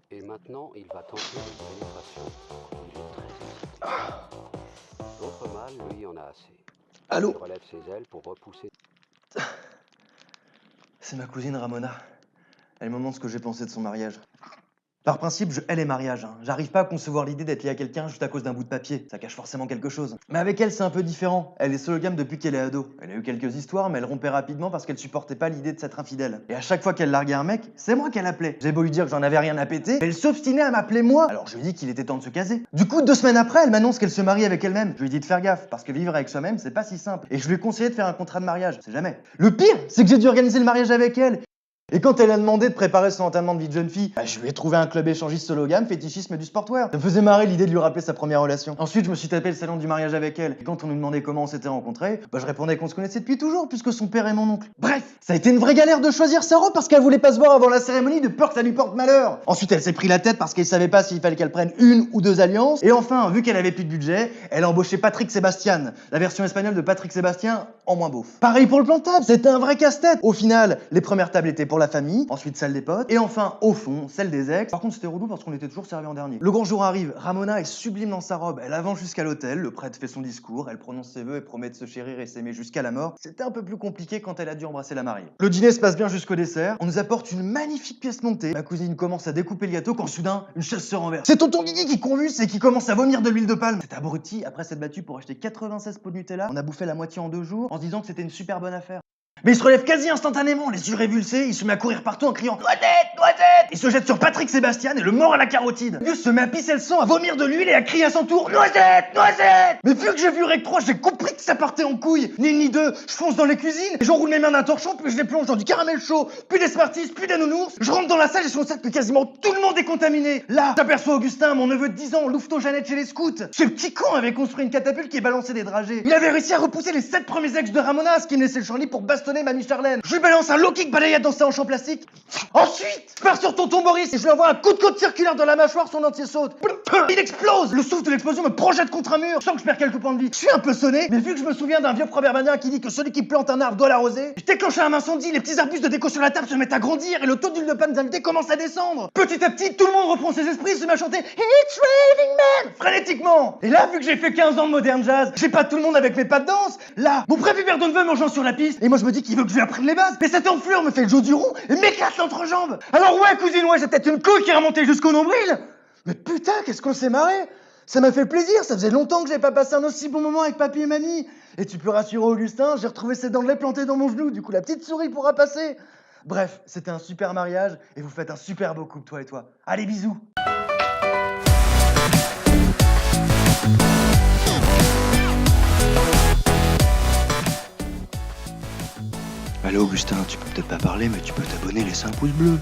Et maintenant, il va tenter une pénétration. Il est très excité. L'autre mâle, lui, en a assez. Allô? Il relève ses ailes pour repousser. C'est ma cousine Ramona. Elle me demande ce que j'ai pensé de son mariage. Par principe, je hais les mariages. J'arrive pas à concevoir l'idée d'être lié à quelqu'un juste à cause d'un bout de papier. Ça cache forcément quelque chose. Mais avec elle, c'est un peu différent. Elle est sologame depuis qu'elle est ado. Elle a eu quelques histoires, mais elle rompait rapidement parce qu'elle supportait pas l'idée de s'être infidèle. Et à chaque fois qu'elle larguait un mec, c'est moi qu'elle appelait. J'ai beau lui dire que j'en avais rien à péter, mais elle s'obstinait à m'appeler moi. Alors je lui ai dit qu'il était temps de se caser. Du coup, 2 semaines après, elle m'annonce qu'elle se marie avec elle-même. Je lui ai dit de faire gaffe, parce que vivre avec soi-même, c'est pas si simple. Et je lui ai conseillé de faire un contrat de mariage. C'est jamais. Le pire, c'est que j'ai dû organiser le mariage avec elle. Et quand elle a demandé de préparer son enterrement de vie de jeune fille, je lui ai trouvé un club échangiste sologame, fétichisme du sportwear. Ça me faisait marrer l'idée de lui rappeler sa première relation. Ensuite, je me suis tapé le salon du mariage avec elle. Et quand on nous demandait comment on s'était rencontrés, je répondais qu'on se connaissait depuis toujours, puisque son père est mon oncle. Bref, ça a été une vraie galère de choisir sa robe parce qu'elle voulait pas se voir avant la cérémonie de peur que ça lui porte malheur. Ensuite, elle s'est pris la tête parce qu'elle savait pas s'il fallait qu'elle prenne 1 ou 2 alliances. Et enfin, vu qu'elle avait plus de budget, elle a embauché Patrick Sébastien, la version espagnole de Patrick Sébastien en moins beauf. Pareil pour le plan de table, c'était un vrai casse-tête. Au final, les premières tables étaient pour la famille, ensuite celle des potes, et enfin, au fond, celle des ex. Par contre, c'était relou parce qu'on était toujours servi en dernier. Le grand jour arrive, Ramona est sublime dans sa robe, elle avance jusqu'à l'hôtel, le prêtre fait son discours, elle prononce ses vœux et promet de se chérir et s'aimer jusqu'à la mort. C'était un peu plus compliqué quand elle a dû embrasser la mariée. Le dîner se passe bien jusqu'au dessert, on nous apporte une magnifique pièce montée. Ma cousine commence à découper le gâteau quand soudain, une chaise se renverse. C'est tonton Guigui qui convulse et qui commence à vomir de l'huile de palme. Cet abruti, après s'être battu pour acheter 96 pots de Nutella, on a bouffé la moitié en 2 jours en se disant que c'était une super bonne affaire. Mais il se relève quasi instantanément, les yeux révulsés, il se met à courir partout en criant « Noisette, noisette !» Il se jette sur Patrick Sébastien et le mord à la carotide. Dieu se met à pisser le sang, à vomir de l'huile et à crier à son tour « Noisette, noisette !» Mais vu que j'ai vu Rec 3, j'ai compris que ça partait en couille. Ni une ni deux, je fonce dans les cuisines, et j'enroule mes mains d'un torchon, puis je les plonge dans du caramel chaud, puis des Smarties, puis des nounours. Je rentre dans la salle et je constate que quasiment tout le monde est contaminé. Là, j'aperçois Augustin, mon neveu de 10 ans, louveteau Jeannette chez les scouts. Ce petit con avait construit une catapulte qui balançait des dragées. Il avait réussi à repousser les 7 premiers ex de Ramona, ce qui me laissait le champ libre pour bastonner Mamie Charlène. Je lui balance un low kick balayette dans sa hanche en plastique. Ensuite, je pars sur tonton Boris et je lui envoie un coup de côte circulaire dans la mâchoire, son entier saute. Il explose. Le souffle de l'explosion me projette contre un mur. Je sens que je perds quelques points de vie. Je suis un peu sonné, mais vu que je me souviens d'un vieux proverbe indien qui dit que celui qui plante un arbre doit l'arroser, je déclenche un incendie, les petits arbustes de déco sur la table se mettent à grandir et le taux d'huile de palme des invités commence à descendre. Petit à petit, tout le monde reprend ses esprits et se met à chanter It's Raining Men frénétiquement. Et là, vu que j'ai fait 15 ans de modern jazz, j'ai pas tout le monde avec mes pas de danse. Là, mon prépubère de neveu m'enjoint sur la piste et moi je me dis qu'il veut que je lui apprenne les bases. Mais cette enflure me fait le jeu du rond et m'éclate l'entrejambe. Alors ouais, cousine, ouais, j'ai peut-être une couille qui est remontée jusqu'au nombril. Mais putain, qu'est-ce qu'on s'est marré. Ça m'a fait plaisir, ça faisait longtemps que j'ai pas passé un aussi bon moment avec papy et mamie. Et tu peux rassurer Augustin, j'ai retrouvé ses dents de lait plantées dans mon genou, du coup la petite souris pourra passer. Bref, c'était un super mariage et vous faites un super beau couple, toi et toi. Allez, bisous. Allô Augustin, tu peux peut-être pas parler, mais tu peux t'abonner, laisser un pouce bleu.